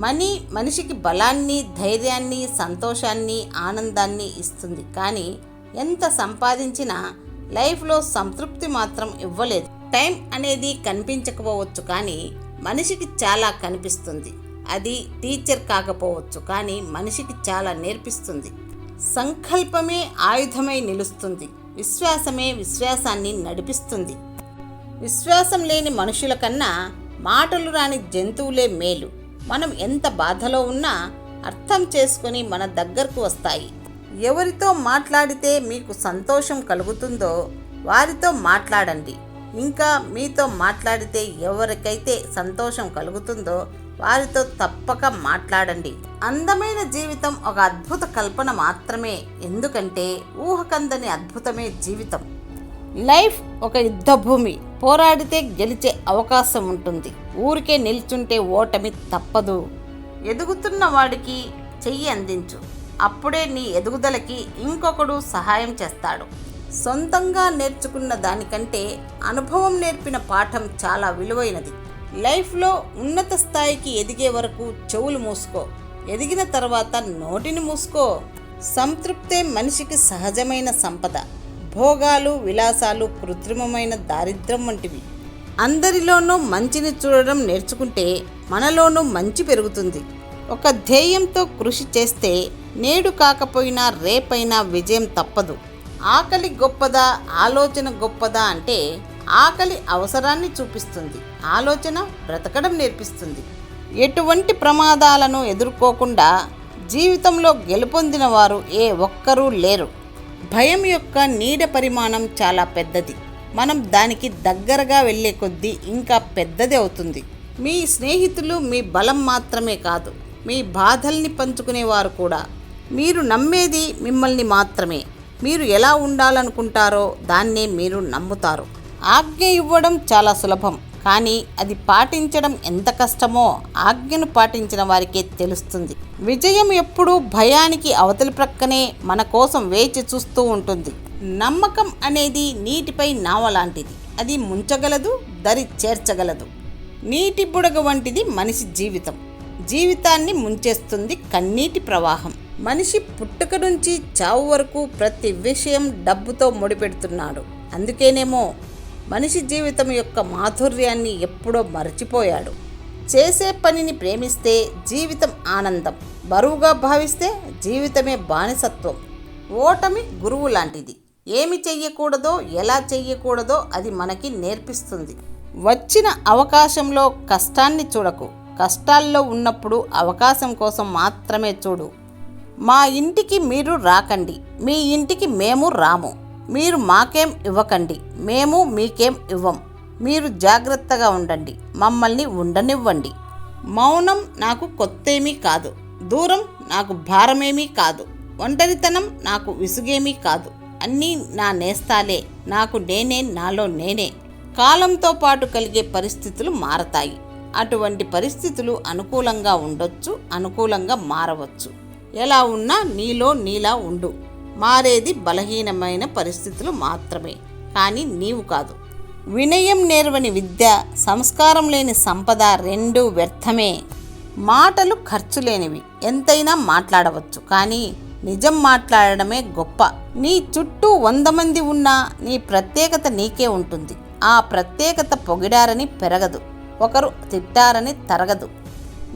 Money మనిషికి బలాన్ని, ధైర్యాన్ని, సంతోషాన్ని, ఆనందాన్ని ఇస్తుంది. కానీ ఎంత సంపాదించినా లైఫ్లో సంతృప్తి మాత్రం ఇవ్వలేదు. టైం అనేది కనిపించకపోవచ్చు, కానీ మనిషికి చాలా కనిపిస్తుంది. అది టీచర్ కాకపోవచ్చు, కానీ మనిషికి చాలా నేర్పిస్తుంది. సంకల్పమే ఆయుధమై నిలుస్తుంది. విశ్వాసమే విశ్వాసాన్ని నడిపిస్తుంది. విశ్వాసం లేని మనుషుల కన్నా మాటలు రాని జంతువులే మేలు. మనం ఎంత బాధలో ఉన్నా అర్థం చేసుకొని మన దగ్గరకు వస్తాయి. ఎవరితో మాట్లాడితే మీకు సంతోషం కలుగుతుందో వారితో మాట్లాడండి. ఇంకా మీతో మాట్లాడితే ఎవరికైతే సంతోషం కలుగుతుందో వారితో తప్పక మాట్లాడండి. అందమైన జీవితం ఒక అద్భుత కల్పన మాత్రమే. ఎందుకంటే ఊహకందని అద్భుతమే జీవితం. లైఫ్ ఒక యుద్ధ భూమి. పోరాడితే గెలిచే అవకాశం ఉంటుంది. ఊరికే నిల్చుంటే ఓటమి తప్పదు. ఎదుగుతున్న వాడికి చెయ్యి అందించు. అప్పుడే నీ ఎదుగుదలకి ఇంకొకడు సహాయం చేస్తాడు. సొంతంగా నేర్చుకున్న దానికంటే అనుభవం నేర్పిన పాఠం చాలా విలువైనది. లైఫ్లో ఉన్నత స్థాయికి ఎదిగే వరకు చెవులు మూసుకో. ఎదిగిన తర్వాత నోటిని మూసుకో. సంతృప్తే మనిషికి సహజమైన సంపద. భోగాలు, విలాసాలు కృత్రిమమైన దారిద్ర్యం వంటివి. అందరిలోనూ మంచిని చూడడం నేర్చుకుంటే మనలోనూ మంచి పెరుగుతుంది. ఒక ధ్యేయంతో కృషి చేస్తే నేడు కాకపోయినా రేపైనా విజయం తప్పదు. ఆకలి గొప్పదా, ఆలోచన గొప్పదా అంటే ఆకలి అవసరాన్ని చూపిస్తుంది, ఆలోచన బ్రతకడం నేర్పిస్తుంది. ఎటువంటి ప్రమాదాలను ఎదుర్కోకుండా జీవితంలో గెలుపొందిన వారు ఏ ఒక్కరూ లేరు. భయం యొక్క నీడ పరిమాణం చాలా పెద్దది. మనం దానికి దగ్గరగా వెళ్ళే కొద్దీ ఇంకా పెద్దది అవుతుంది. మీ స్నేహితులు మీ బలం మాత్రమే కాదు, మీ బాధల్ని పంచుకునేవారు కూడా. మీరు నమ్మేది మిమ్మల్ని మాత్రమే. మీరు ఎలా ఉండాలనుకుంటారో దాన్నే మీరు నమ్ముతారు. ఆజ్ఞ ఇవ్వడం చాలా సులభం, కానీ అది పాటించడం ఎంత కష్టమో ఆజ్ఞను పాటించిన వారికే తెలుస్తుంది. విజయం ఎప్పుడూ భయానికి అవతలి ప్రక్కనే మన కోసం వేచి చూస్తూ ఉంటుంది. నమ్మకం అనేది నీటిపై నావ లాంటిది. అది ముంచగలదు, దరి చేర్చగలదు. నీటి బుడగ వంటిది మనిషి జీవితం. జీవితాన్ని ముంచేస్తుంది కన్నీటి ప్రవాహం. మనిషి పుట్టుక నుంచి చావు వరకు ప్రతి విషయం డబ్బుతో ముడిపెడుతున్నాడు. అందుకేనేమో మనిషి జీవితం యొక్క మాధుర్యాన్ని ఎప్పుడో మరచిపోయాడు. చేసే పనిని ప్రేమిస్తే జీవితం ఆనందం, బరువుగా భావిస్తే జీవితమే బానిసత్వం. ఓటమి గురువు లాంటిది. ఏమి చెయ్యకూడదో, ఎలా చెయ్యకూడదో అది మనకి నేర్పిస్తుంది. వచ్చిన అవకాశంలో కష్టాన్ని చూడకు. కష్టాల్లో ఉన్నప్పుడు అవకాశం కోసం మాత్రమే చూడు. మా ఇంటికి మీరు రాకండి, మీ ఇంటికి మేము రాము. మీరు మాకేం ఇవ్వకండి, మేము మీకేం ఇవ్వం. మీరు జాగ్రత్తగా ఉండండి, మమ్మల్ని ఉండనివ్వండి. మౌనం నాకు కొత్తేమీ కాదు, దూరం నాకు భారమేమీ కాదు, ఒంటరితనం నాకు విసుగేమీ కాదు. అన్నీ నా నేస్తాలే, నాకు నేనే, నాలో నేనే. కాలంతో పాటు కలిగే పరిస్థితులు మారతాయి. అటువంటి పరిస్థితులు అనుకూలంగా ఉండొచ్చు, అనుకూలంగా మారవచ్చు. ఎలా ఉన్నా నీలో నీలా ఉండు. మారేది బలహీనమైన పరిస్థితులు మాత్రమే, కానీ నీవు కాదు. వినయం నేర్వని విద్య, సంస్కారం లేని సంపద రెండూ వ్యర్థమే. మాటలు ఖర్చు లేనివి. ఎంతైనా మాట్లాడవచ్చు, కానీ నిజం మాట్లాడడమే గొప్ప. నీ చుట్టూ 100 మంది ఉన్నా నీ ప్రత్యేకత నీకే ఉంటుంది. ఆ ప్రత్యేకత పొగిడారని పెరగదు, ఒకరు తిట్టారని తరగదు.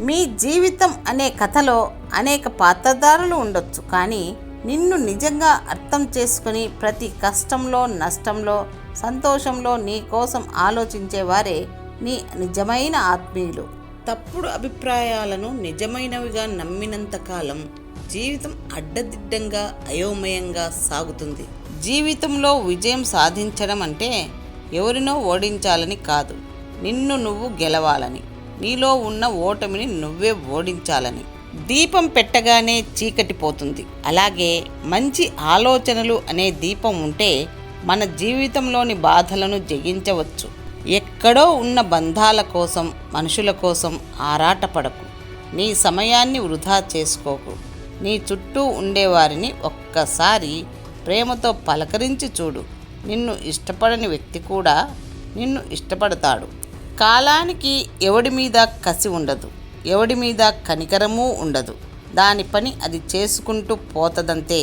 మీ జీవితం అనే కథలో అనేక పాత్రధారులు ఉండొచ్చు, కానీ నిన్ను నిజంగా అర్థం చేసుకుని ప్రతి కష్టంలో, నష్టంలో, సంతోషంలో నీ కోసం ఆలోచించేవారే నీ నిజమైన ఆత్మీయులు. తప్పుడు అభిప్రాయాలను నిజమైనవిగా నమ్మినంతకాలం జీవితం అడ్డదిడ్డంగా, అయోమయంగా సాగుతుంది. జీవితంలో విజయం సాధించడం అంటే ఎవరినో ఓడించాలని కాదు, నిన్ను నువ్వు గెలవాలని. నీలో ఉన్న ఓటమిని నువ్వే ఓడించాలని. దీపం పెట్టగానే చీకటి పోతుంది. అలాగే మంచి ఆలోచనలు అనే దీపం ఉంటే మన జీవితంలోని బాధలను జయించవచ్చు. ఎక్కడో ఉన్న బంధాల కోసం, మనుషుల కోసం ఆరాటపడకు. నీ సమయాన్ని వృధా చేసుకోకు. నీ చుట్టూ ఉండేవారిని ఒక్కసారి ప్రేమతో పలకరించి చూడు. నిన్ను ఇష్టపడని వ్యక్తి కూడా నిన్ను ఇష్టపడతాడు. కాలానికి ఎవడి మీద కసి ఉండదు. ఎవడి మీద కనికరమూ ఉండదు. దాని పని అది చేసుకుంటూ పోతదంతే.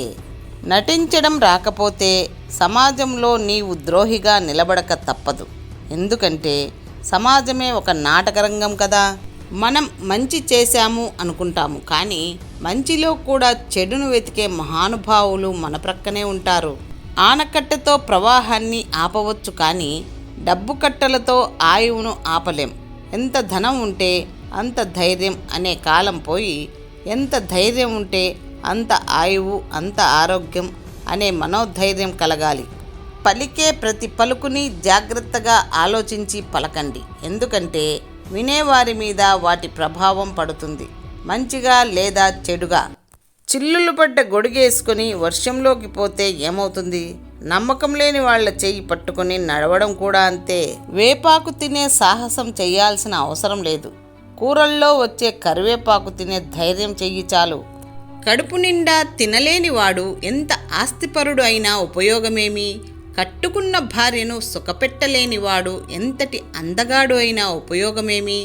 నటించడం రాకపోతే సమాజంలో నీవు ద్రోహిగా నిలబడక తప్పదు. ఎందుకంటే సమాజమే ఒక నాటకరంగం కదా. మనం మంచి చేశాము అనుకుంటాము, కానీ మంచిలో కూడా చెడును వెతికే మహానుభావులు మన ప్రక్కనే ఉంటారు. ఆనకట్టతో ప్రవాహాన్ని ఆపవచ్చు, కానీ డబ్బు కట్టలతో ఆయువును ఆపలేం. ఎంత ధనం ఉంటే అంత ధైర్యం అనే కాలం పోయి, ఎంత ధైర్యం ఉంటే అంత ఆయువు, అంత ఆరోగ్యం అనే మనోధైర్యం కలగాలి. పలికే ప్రతి పలుకుని జాగ్రత్తగా ఆలోచించి పలకండి. ఎందుకంటే వినేవారి మీద వాటి ప్రభావం పడుతుంది, మంచిగా లేదా చెడుగా. చిల్లులు పడ్డ గొడుగేసుకొని వర్షంలోకి పోతే ఏమవుతుంది? నమ్మకం లేని వాళ్ళ చెయ్యి పట్టుకొని నడవడం కూడా అంతే. వేపాకు తినే సాహసం చేయాల్సిన అవసరం లేదు. కూరల్లో వచ్చే కరివేపాకు తినే ధైర్యం చెయ్యి చాలు. కడుపు నిండా తినలేనివాడు ఎంత ఆస్తిపరుడు అయినా ఉపయోగమేమి? కట్టుకున్న భార్యను సుఖపెట్టలేనివాడు ఎంతటి అందగాడు అయినా ఉపయోగమేమి?